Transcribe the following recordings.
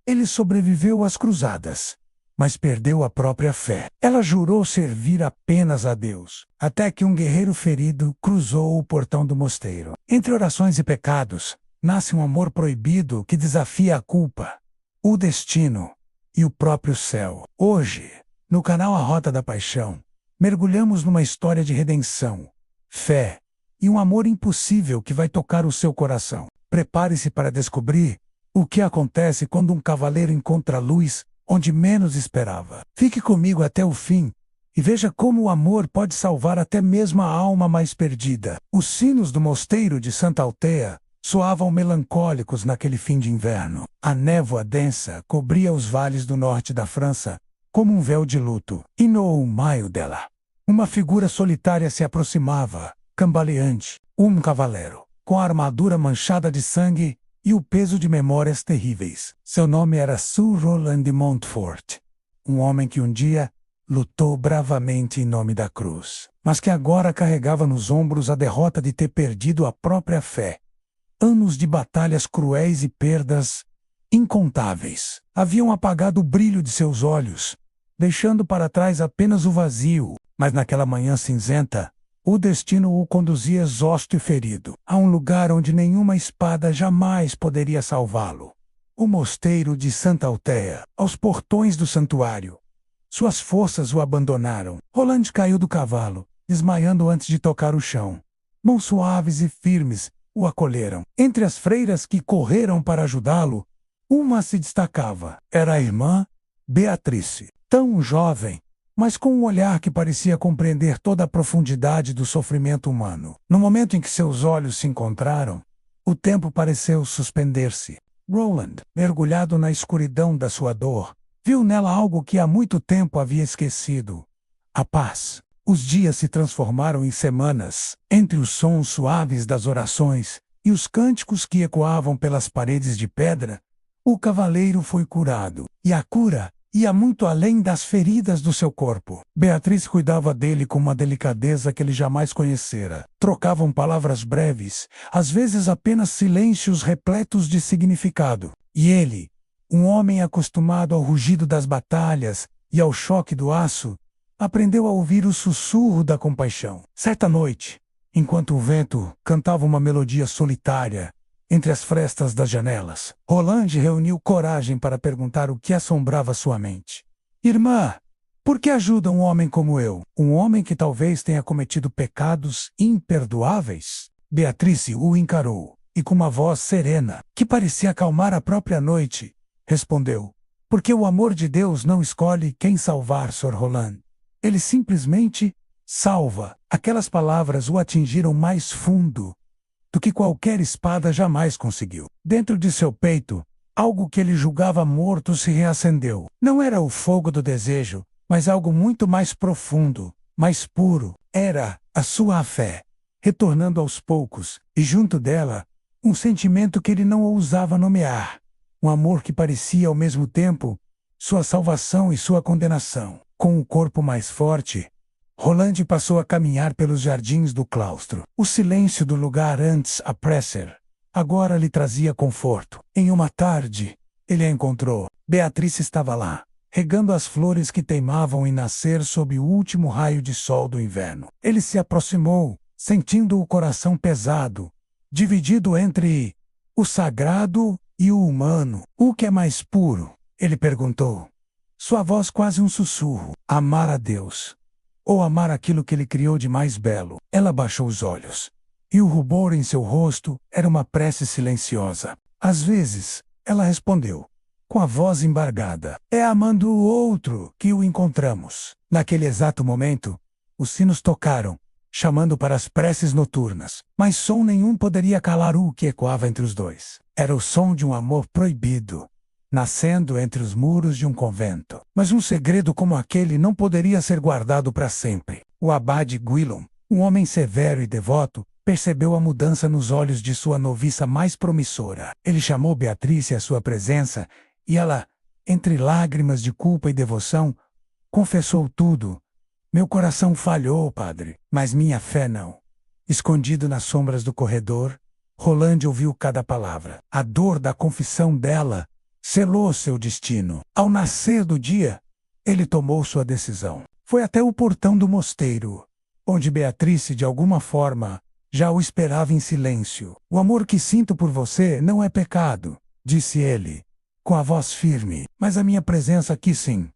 Ele sobreviveu às cruzadas, mas perdeu a própria fé. Ela jurou servir apenas a Deus, até que um guerreiro ferido cruzou o portão do mosteiro. Entre orações e pecados, nasce um amor proibido que desafia a culpa, o destino e o próprio céu. Hoje, no canal A Rota da Paixão, mergulhamos numa história de redenção, fé e um amor impossível que vai tocar o seu coração. Prepare-se para descobrir o que acontece quando um cavaleiro encontra a luz onde menos esperava. Fique comigo até o fim e veja como o amor pode salvar até mesmo a alma mais perdida. Os sinos do mosteiro de Santa Althea soavam melancólicos naquele fim de inverno. A névoa densa cobria os vales do norte da França como um véu de luto. E no meio dela, uma figura solitária se aproximava, cambaleante, um cavaleiro, com a armadura manchada de sangue e o peso de memórias terríveis. Seu nome era Sir Roland de Montfort, um homem que um dia lutou bravamente em nome da cruz, mas que agora carregava nos ombros a derrota de ter perdido a própria fé. Anos de batalhas cruéis e perdas incontáveis haviam apagado o brilho de seus olhos, deixando para trás apenas o vazio. Mas naquela manhã cinzenta, o destino o conduzia exausto e ferido a um lugar onde nenhuma espada jamais poderia salvá-lo. O mosteiro de Santa Althea, aos portões do santuário. Suas forças o abandonaram. Roland caiu do cavalo, desmaiando antes de tocar o chão. Mãos suaves e firmes o acolheram. Entre as freiras que correram para ajudá-lo, uma se destacava. Era a irmã Beatrice, tão jovem, mas com um olhar que parecia compreender toda a profundidade do sofrimento humano. No momento em que seus olhos se encontraram, o tempo pareceu suspender-se. Roland, mergulhado na escuridão da sua dor, viu nela algo que há muito tempo havia esquecido: a paz. Os dias se transformaram em semanas. Entre os sons suaves das orações e os cânticos que ecoavam pelas paredes de pedra, o cavaleiro foi curado. E a cura ia muito além das feridas do seu corpo. Beatriz cuidava dele com uma delicadeza que ele jamais conhecera. Trocavam palavras breves, às vezes apenas silêncios repletos de significado. E ele, um homem acostumado ao rugido das batalhas e ao choque do aço, aprendeu a ouvir o sussurro da compaixão. Certa noite, enquanto o vento cantava uma melodia solitária entre as frestas das janelas, Roland reuniu coragem para perguntar o que assombrava sua mente. Irmã, por que ajuda um homem como eu? Um homem que talvez tenha cometido pecados imperdoáveis? Beatrice o encarou, e com uma voz serena, que parecia acalmar a própria noite, respondeu: porque o amor de Deus não escolhe quem salvar, Sr. Roland. Ele simplesmente salva. Aquelas palavras o atingiram mais fundo do que qualquer espada jamais conseguiu. Dentro de seu peito, algo que ele julgava morto se reacendeu. Não era o fogo do desejo, mas algo muito mais profundo, mais puro. Era a sua fé, retornando aos poucos, e junto dela, um sentimento que ele não ousava nomear. Um amor que parecia ao mesmo tempo sua salvação e sua condenação. Com o corpo mais forte, Roland passou a caminhar pelos jardins do claustro. O silêncio do lugar antes oppressor agora lhe trazia conforto. Em uma tarde, ele a encontrou. Beatriz estava lá, regando as flores que teimavam em nascer sob o último raio de sol do inverno. Ele se aproximou, sentindo o coração pesado, dividido entre o sagrado e o humano. O que é mais puro? Ele perguntou. Sua voz quase um sussurro. Amar a Deus, ou amar aquilo que ele criou de mais belo. Ela baixou os olhos, e o rubor em seu rosto era uma prece silenciosa. Às vezes, ela respondeu, com a voz embargada: é amando o outro que o encontramos. Naquele exato momento, os sinos tocaram, chamando para as preces noturnas, mas som nenhum poderia calar o que ecoava entre os dois. Era o som de um amor proibido, nascendo entre os muros de um convento. Mas um segredo como aquele não poderia ser guardado para sempre. O abade Guillaume, um homem severo e devoto, percebeu a mudança nos olhos de sua noviça mais promissora. Ele chamou Beatriz à sua presença, e ela, entre lágrimas de culpa e devoção, confessou tudo. Meu coração falhou, padre, mas minha fé não. Escondido nas sombras do corredor, Roland ouviu cada palavra. A dor da confissão dela selou seu destino. Ao nascer do dia, ele tomou sua decisão. Foi até o portão do mosteiro, onde Beatrice, de alguma forma, já o esperava em silêncio. O amor que sinto por você não é pecado, disse ele, com a voz firme, mas a minha presença aqui sim.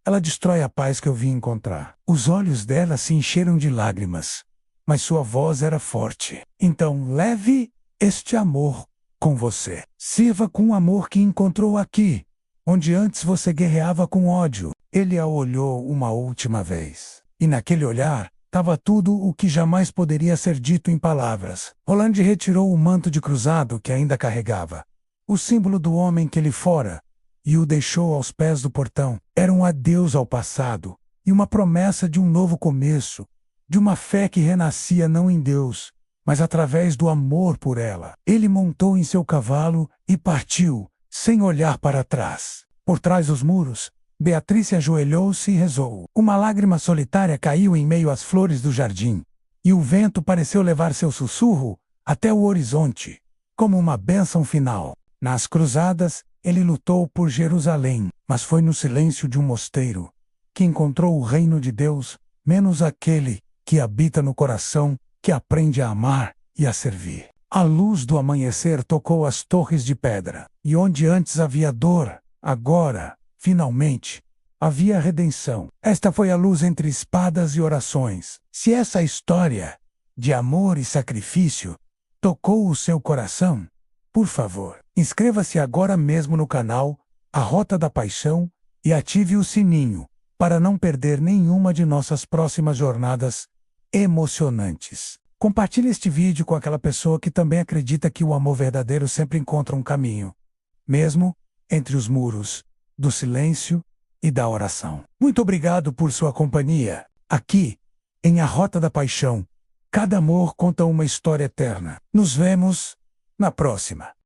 Ela destrói a paz que eu vim encontrar. Os olhos dela se encheram de lágrimas, mas sua voz era forte. Então leve este amor com você. Sirva com o amor que encontrou aqui, onde antes você guerreava com ódio. Ele a olhou uma última vez. E naquele olhar, estava tudo o que jamais poderia ser dito em palavras. Roland retirou o manto de cruzado que ainda carregava, o símbolo do homem que ele fora, e o deixou aos pés do portão. Era um adeus ao passado, e uma promessa de um novo começo, de uma fé que renascia não em Deus, mas através do amor por ela. Ele montou em seu cavalo e partiu, sem olhar para trás. Por trás dos muros, Beatrice ajoelhou-se e rezou. Uma lágrima solitária caiu em meio às flores do jardim, e o vento pareceu levar seu sussurro até o horizonte, como uma bênção final. Nas cruzadas, ele lutou por Jerusalém, mas foi no silêncio de um mosteiro que encontrou o reino de Deus, menos aquele que habita no coração, que aprende a amar e a servir. A luz do amanhecer tocou as torres de pedra, e onde antes havia dor, agora, finalmente, havia redenção. Esta foi a luz entre espadas e orações. Se essa história de amor e sacrifício tocou o seu coração, por favor, inscreva-se agora mesmo no canal A Rota da Paixão e ative o sininho para não perder nenhuma de nossas próximas jornadas emocionantes. Compartilhe este vídeo com aquela pessoa que também acredita que o amor verdadeiro sempre encontra um caminho, mesmo entre os muros do silêncio e da oração. Muito obrigado por sua companhia. Aqui, em A Rota da Paixão, cada amor conta uma história eterna. Nos vemos na próxima.